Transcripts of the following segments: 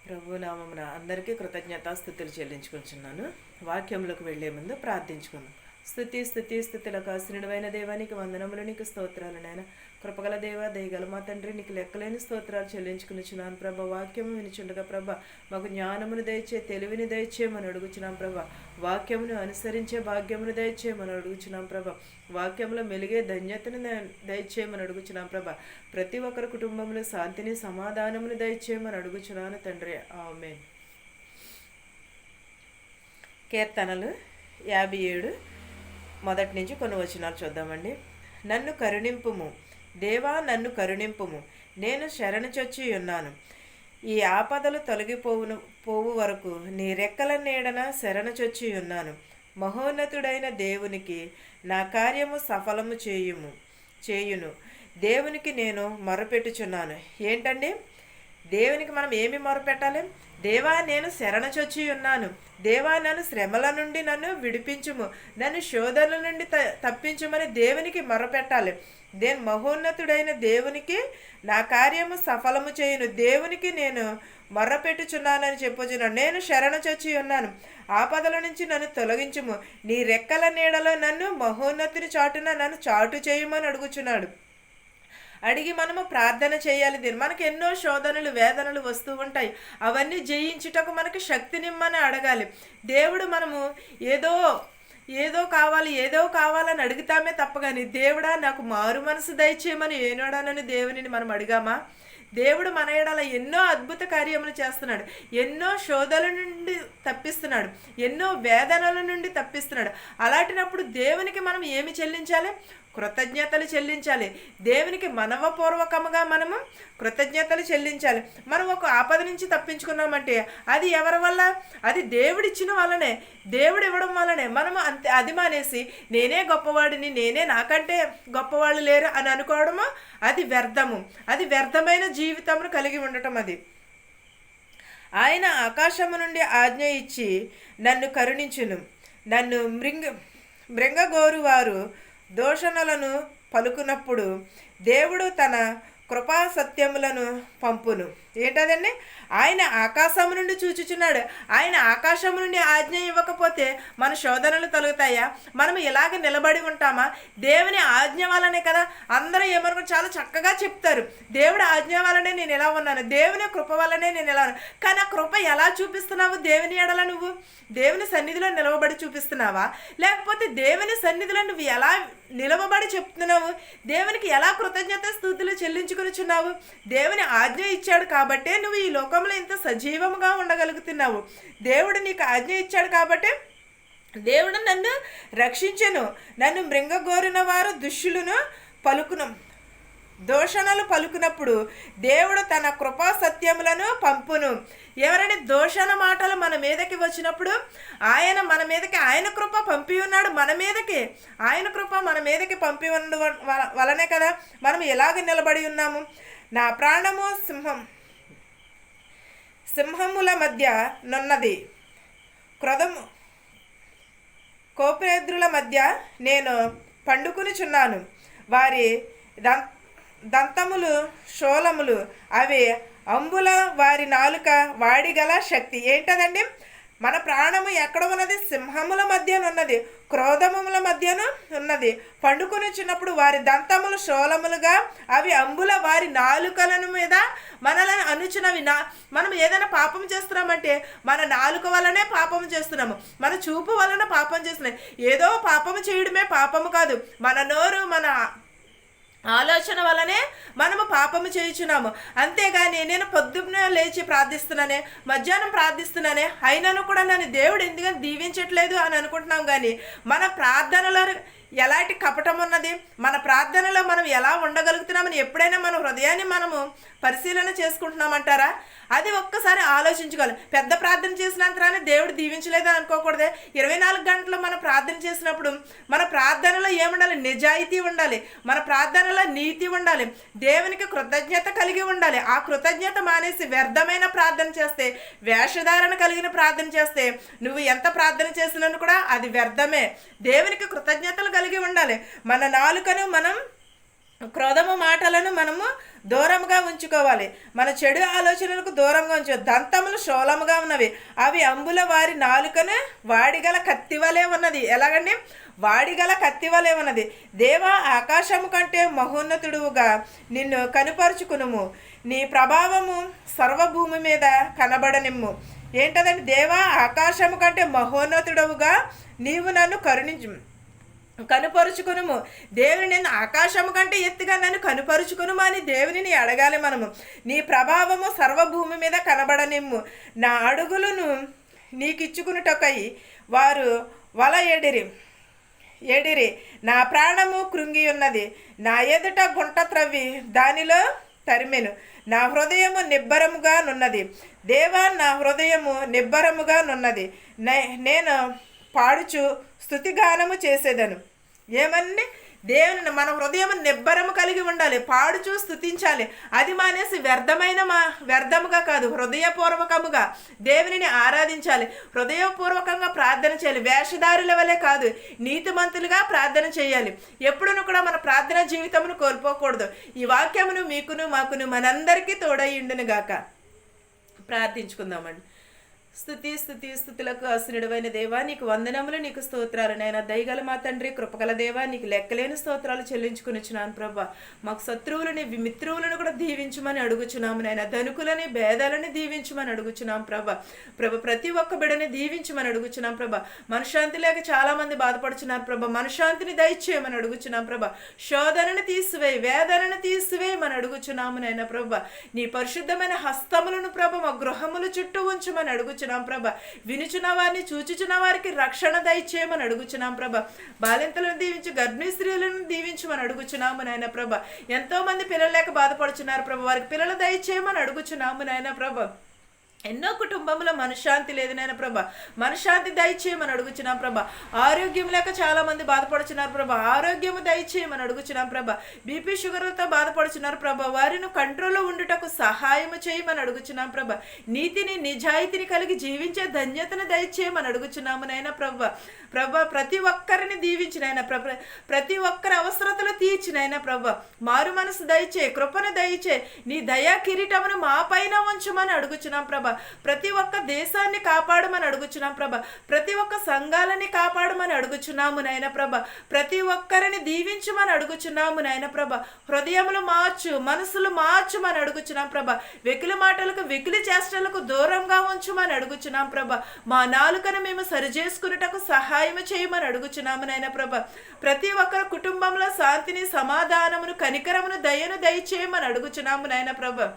ప్రభు నామమున అందరికీ కృతజ్ఞతాస్థుతులు చెల్లించుకుంటున్నాను. వాక్యంలోకి వెళ్లే ముందు ప్రార్థించుకుందాం. స్తుతి స్తుతి స్తుతులకు ఆశ్రయుడైన దేవానికి వందనములు, నీకు స్తోత్రాలు నాయన. కృపగల దేవ, దయగల మా తండ్రి, నీకు లెక్కలేని స్తోత్రాలు చెల్లించుకునిచున్నాను ప్రభ. వాక్యము వినిచుండగా ప్రభ, మాకు జ్ఞానమును దయచే, తెలివిని దయచేయమని అడుగుచున్నాం ప్రభ. వాక్యమును అనుసరించే భాగ్యమును దయచేయమని అడుగుచున్నాం ప్రభ. వాక్యంలో మెలిగే ధన్యతను దయచేయమని అడుగుచున్నాం ప్రభ. ప్రతి ఒక్కరి కుటుంబంలో శాంతిని, సమాధానమును దయచేయమని అడుగుచున్నాను తండ్రి. ఆమేన్. కీర్తనలు 57 మొదటి నుంచి కొన్ని వచనాలు చూద్దామండి. నన్ను కరుణింపుము దేవా, నన్ను కరుణింపుము, నేను శరణుచొచ్చి ఉన్నాను. ఈ ఆపదలు పోవు వరకు నీ రెక్కల నీడన శరణుచొచ్చి ఉన్నాను. మహోన్నతుడైన దేవునికి నా కార్యము సఫలము చేయును. దేవునికి నేను మొరపెట్టుచున్నాను. ఏంటండి దేవునికి మనం ఏమి మొరపెట్టాలి? దేవా, నేను శరణచొచ్చి ఉన్నాను. దేవా, నన్ను శ్రమల నుండి నన్ను విడిపించుము, నన్ను శోధనల నుండి తప్పించుమని దేవునికి మొరపెట్టాలి. మహోన్నతుడైన దేవునికి నా కార్యము సఫలము చేయును. దేవునికి నేను మొర్రపెట్టుచున్నానని చెప్పుచున్నాను. నేను శరణచొచ్చి ఉన్నాను. ఆపదల నుంచి నన్ను తొలగించుము. నీ రెక్కల నీడలో నన్ను మహోన్నతుని చాటున నన్ను చాటు చేయమని అడుగుచున్నాడు. అడిగి మనము ప్రార్థన చేయాలి. మనకు ఎన్నో శోధనలు, వేదనలు వస్తూ ఉంటాయి. అవన్నీ జయించుటకు మనకు శక్తినిమ్మని అడగాలి. దేవుడు మనము ఏదో కావాలని అడుగుతామే తప్ప కానీ, దేవుడా నాకు మారు మనసు దయచేయమని ఏనాడానని దేవునిని మనం అడిగామా? దేవుడు మన ఎడల ఎన్నో అద్భుత కార్యములు చేస్తున్నాడు. ఎన్నో శోధనల నుండి తప్పిస్తున్నాడు. ఎన్నో వేదనల నుండి తప్పిస్తున్నాడు. అలాంటినప్పుడు దేవునికి మనం ఏమి చెల్లించాలి? కృతజ్ఞతలు చెల్లించాలి. దేవునికి మనవపూర్వకముగా మనము కృతజ్ఞతలు చెల్లించాలి. మనం ఒక ఆపద నుంచి తప్పించుకున్నామంటే అది ఎవరి వల్ల? అది దేవుడిచ్చిన వల్లనే, దేవుడు ఇవ్వడం వల్లనే. మనము అది మానేసి నేనే గొప్పవాడిని, నాకంటే గొప్పవాళ్ళు లేరు అని అనుకోవడము అది వ్యర్థము. అది వ్యర్థమైన జీవితమును కలిగి ఉండటం. అది ఆయన ఆకాశము నుండి ఆజ్ఞ ఇచ్చి నన్ను కరుణించును. నన్ను మృంగగోరు వారు దూషణలను పలుకున్నప్పుడు దేవుడు తన కృపా సత్యములను పంపును. ఏంటదండి? ఆయన ఆకాశము నుండి చూచుచున్నాడు. ఆయన ఆకాశము నుండి ఆజ్ఞ ఇవ్వకపోతే మన శోధనలు తొలగుతాయా? మనం ఇలాగ నిలబడి ఉంటామా? దేవుని ఆజ్ఞ వల్లనే కదా. అందరూ ఏమనుకో చాలా చక్కగా చెప్తారు, దేవుడి ఆజ్ఞ వల్లనే నేను ఎలా ఉన్నాను, దేవుని కృప వల్లనే నేను ఎలా ఉన్నాను. కానీ ఆ కృప ఎలా చూపిస్తున్నావు? దేవుని ఎడల నువ్వు దేవుని సన్నిధిలో నిలవబడి చూపిస్తున్నావా? లేకపోతే దేవుని సన్నిధిలో నువ్వు ఎలా నిలవబడి చెప్తున్నావు? దేవునికి ఎలా కృతజ్ఞత స్తుతులు చెల్లించుకొనిచున్నావు? దేవుని ఆజ్ఞ ఇచ్చాడు కాబట్టే నువ్వు ఈ లోకంలో ఇంత సజీవముగా ఉండగలుగుతున్నావు. దేవుడు నీకు ఆజ్ఞ ఇచ్చాడు కాబట్టి దేవుడు నన్ను రక్షించెను. నన్ను మృంగగోరిన వారు దూషణలు పలుకున్నప్పుడు దేవుడు తన కృపా సత్యములను పంపును. ఎవరైనా దూషణ మాటలు మన మీదకి వచ్చినప్పుడు ఆయన కృప పంపి ఉన్నాడు మన మీదకి. ఆయన కృప మన మీదకి పంపి ఉండడం వలనే కదా మనం ఎలాగ నిలబడి ఉన్నాము. నా ప్రాణము సింహముల మధ్య నున్నది, కోపేద్రుల మధ్య నేను పండుకునిచున్నాను. వారి దంతములు శూలములు, అవి అంబుల, వారి నాలుక వాడిగల శక్తి. ఏంటదండి? మన ప్రాణము ఎక్కడ ఉన్నది? సింహముల మధ్యనున్నది, క్రోధముల మధ్యను ఉన్నది. పండుకొని వచ్చినప్పుడు వారి దంతములు శూలములుగా, అవి అంబుల, వారి నాలుకలను మీద మనల్ని అనుచున్నవి. మనం ఏదైనా పాపం చేస్తున్నామంటే మన నాలుక వల్లనే పాపం చేస్తున్నాము, మన చూపు వలన పాపం చేస్తున్నాం. ఏదో పాపము చేయడమే పాపము కాదు, మన నోరు, మన ఆలోచన వల్లనే మనము పాపము చేయుచున్నాము. అంతేగాని నేను పొద్దున్న లేచి ప్రార్థిస్తున్నానే, మధ్యాహ్నం ప్రార్థిస్తున్నానే, అయినను కూడా నన్ను దేవుడు ఎందుకని దీవించట్లేదు అని అనుకుంటున్నాం. కానీ మన ప్రార్థనలో ఎలాంటి కపటం ఉన్నది? మన ప్రార్థనలో మనం ఎలా ఉండగలుగుతున్నామని ఎప్పుడైనా మన హృదయాన్ని మనము పరిశీలన చేసుకుంటున్నామంటారా? అది ఒక్కసారి ఆలోచించుకోవాలి. పెద్ద ప్రార్థన చేసినంతరానే దేవుడు దీవించలేదు అని అనుకోకూడదే. 24 గంటలు మనం ప్రార్థన చేసినప్పుడు మన ప్రార్థనలో ఏముండాలి? నిజాయితీ ఉండాలి, మన ప్రార్థనలో నీతి ఉండాలి, దేవునికి కృతజ్ఞత కలిగి ఉండాలి. ఆ కృతజ్ఞత మానేసి వ్యర్థమైన ప్రార్థన చేస్తే, వేషధారణ కలిగిన ప్రార్థన చేస్తే, నువ్వు ఎంత ప్రార్థన చేసినాను కూడా అది వ్యర్థమే. దేవునికి కృతజ్ఞతలు కలిగి ఉండాలి. మన నాలుకను మనం క్రోధము మాటలను మనము దూరంగా ఉంచుకోవాలి. మన చెడు ఆలోచనలకు దూరంగా ఉంచు. దంతములు శూలముగా ఉన్నవి, అవి అంబుల వారి నాలుకను వాడిగల కత్తివలే ఉన్నది. ఎలాగండి? వాడిగల కత్తివలే ఉన్నది. దేవా, ఆకాశము కంటే మహోన్నతుడుగా నిన్ను కనుపరుచుకునుము, నీ ప్రభావము సర్వభూమి మీద కనబడనిమ్ము. ఏంటదండి? దేవా, ఆకాశము కంటే మహోన్నతుడవుగా నీవు నన్ను కనుపరుచుకునుము. దేవుని, నేను ఆకాశము కంటే ఎత్తుగా నన్ను కనుపరుచుకునుము అని దేవునిని అడగాలి మనము. నీ ప్రభావము సర్వభూమి మీద కనబడనిమ్ము. నా అడుగులను నీకిచ్చుకునుటకై వారు వల ఎడిరి. నా ప్రాణము కృంగి ఉన్నది. నా ఎదుట గుంట త్రవ్వి దానిలో తరిమెను. నా హృదయము నిబ్బరముగా నున్నది. దేవా, నా హృదయము నిబ్బరముగా నున్నది. నేను పాడుచు స్థుతిగానము చేసేదను. ఏమని? దేవుని మన హృదయం నిబ్బరము కలిగి ఉండాలి, పాడుచూ స్థుతించాలి. అది మానేసి వ్యర్థముగా కాదు, హృదయపూర్వకముగా దేవునిని ఆరాధించాలి. హృదయపూర్వకంగా ప్రార్థన చేయాలి. వేషధారుల వలె కాదు, నీతిమంతులుగా ప్రార్థన చేయాలి. ఎప్పుడును కూడా మన ప్రార్థన జీవితమును కోల్పోకూడదు. ఈ వాక్యమును మీకును మాకును మనందరికీ తోడయ్యుండును గాక. ప్రార్థించుకుందామండి. స్థుతులకు ఆశ్రయుడైన దేవా, నీకు వందనములు, నీకు స్తోత్రాలు. నాయన దయగల మా తండ్రి, కృపగల దేవా, నీకు లెక్కలేని స్తోత్రాలు చెల్లించుకునిచ్చున్నాను ప్రభా. మాకు శత్రువులని మిత్రువులను కూడా దీవించమని అడుగుచున్నాము నాయన. ధనుకులని భేదాలని దీవించమని అడుగుచున్నాం ప్రభా. ప్రతి ఒక్క బిడని దీవించమని అడుగుచున్నాం ప్రభా. మనశ్శాంతి లేక చాలా మంది బాధపడుచున్నారు ప్రభా. మనశ్శాంతిని దయచేయమని అడుగుచున్నాం ప్రభా. శోధనను తీసివేయి, వేదనను తీసివేయమని అడుగుచున్నాము నాయన ప్రభా. నీ పరిశుద్ధమైన హస్తములను ప్రభా మా గృహముల చుట్టూ ఉంచమని అడుగుచున్నాం ప్రభా. వినుచున్న వారిని, చూచుచున్న వారికి రక్షణ దయచేయమని అడుగుచున్నాం ప్రభా. బాలింతలను దీవించి గర్భిణీ స్త్రీలను దీవించమని అడుగుచున్నాము నాయన ప్రభా. ఎంతో మంది పిల్లలు లేక బాధపడుచున్నారు ప్రభా. వారికి పిల్లలు దయచేయమని అడుగుచున్నాము నాయన ప్రభా. ఎన్నో కుటుంబంలో మనశ్శాంతి లేదు నాయన ప్రభా. మనశ్శాంతి దయచేయమని అడుగుచున్నాం ప్రభా. ఆరోగ్యం లేక చాలా మంది బాధపడుచున్నారు ప్రభా. ఆరోగ్యము దయచేయమని అడుగుచున్నాం ప్రభా. బీపీ షుగర్లతో బాధపడుచున్నారు ప్రభా. వారిని కంట్రోల్లో ఉండుటకు సహాయము చేయమని అడుగుచున్నాం ప్రభా. నీతిని, నిజాయితీని కలిగి జీవించే ధన్యతను దయచేయమని అడుగుచున్నాము నాయన ప్రభా. ప్రతి ఒక్కరిని దీవించినైనా ప్రతి ఒక్కరి అవసరతలు తీర్చినైనా ప్రభా. మారు మనసు దయచే, కృపను దయచే, నీ దయా కిరీటమును మా పైన ఉంచమని అడుగుచున్నాం ప్రభా. ప్రతి ఒక్క దేశాన్ని కాపాడమని అడుగుచున్నాం ప్రభా. ప్రతి ఒక్క సంఘాలని కాపాడమని అడుగుచున్నాము నాయన ప్రభా. ప్రతి ఒక్కరిని దీవించమని అడుగుచున్నాము నాయన ప్రభా. హృదయములు మార్చు, మనసులు మార్చుమని అడుగుచున్నాం ప్రభా. వెకిలి మాటలకు, వెకిలి చేష్టలకు దూరంగా ఉంచుమని అడుగుచున్నాం ప్రభా. మా నాలుకను మేము సరిచేసుకున్నటకు సహాయం చేయమని అడుగుచున్నాము నాయన ప్రభా. ప్రతి ఒక్కరి కుటుంబంలో శాంతిని, సమాధానమును, కనికరమును, దయను దయచేయమని అడుగుచున్నాము నాయన ప్రభా.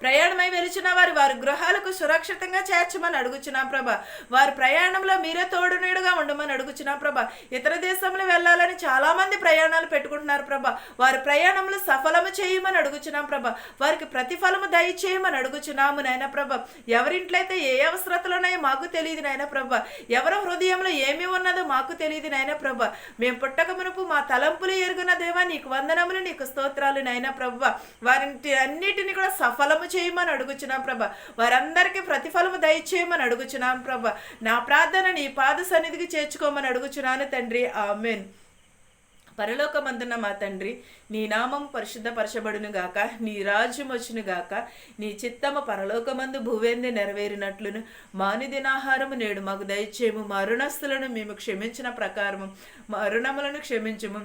ప్రయాణమై వెలుచున్న వారి గృహాలకు సురక్షితంగా చేర్చమని అడుగుచున్నాం ప్రభా. వారి ప్రయాణంలో మీరే తోడు నీడుగా ఉండమని అడుగుచున్నాం ప్రభా. ఇతర దేశంలో వెళ్ళాలని చాలా మంది ప్రయాణాలు పెట్టుకుంటున్నారు ప్రభా. వారి ప్రయాణంలో సఫలము చేయమని అడుగుచున్నాం ప్రభా. వారికి ప్రతిఫలము దయచేయమని అడుగుచున్నాము నాయన ప్రభా. ఎవరింట్లో అయితే ఏ అవసరతలు ఉన్నాయో మాకు తెలియదు నాయన ప్రభా. ఎవరి హృదయంలో ఏమి ఉన్నదో మాకు తెలియదు నాయన ప్రభా. మేము పుట్టక మునుపు మా తలంపులు ఎరుగున దేవా, నీకు వందనములు, నీకు స్తోత్రాలు నాయన ప్రభా. వారి అన్నిటిని కూడా సఫలము చేయమని అడుగుచున్నాం ప్రభా. వారందరికీ ప్రతిఫలము దయచేయమని అడుగుచున్నాం ప్రభా. నా ప్రార్థన నీ పాద సన్నిధికి చేర్చుకోమని అడుగుచున్నాను తండ్రి. ఆమేన్. పరలోకమందున్న మా తండ్రి, నీ నామము పరిశుద్ధపరచబడును గాక, నీ రాజ్యం వచ్చును గాక, నీ చిత్తము పరలోకమందు భూవేంది నెరవేరినట్లును మానుదినాహారము నేడు మాకు దయచేయము. మా రుణస్థులను మేము క్షమించిన ప్రకారము మా రుణములను క్షమించుము.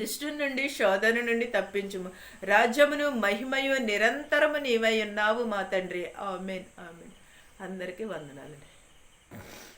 దుష్టు నుండి, శోధన నుండి తప్పించుము. రాజ్యమును, మహిమయు నిరంతరము నీవై ఉన్నావు మా తండ్రి. ఆమేన్. ఆమేన్. అందరికీ వందనాలు.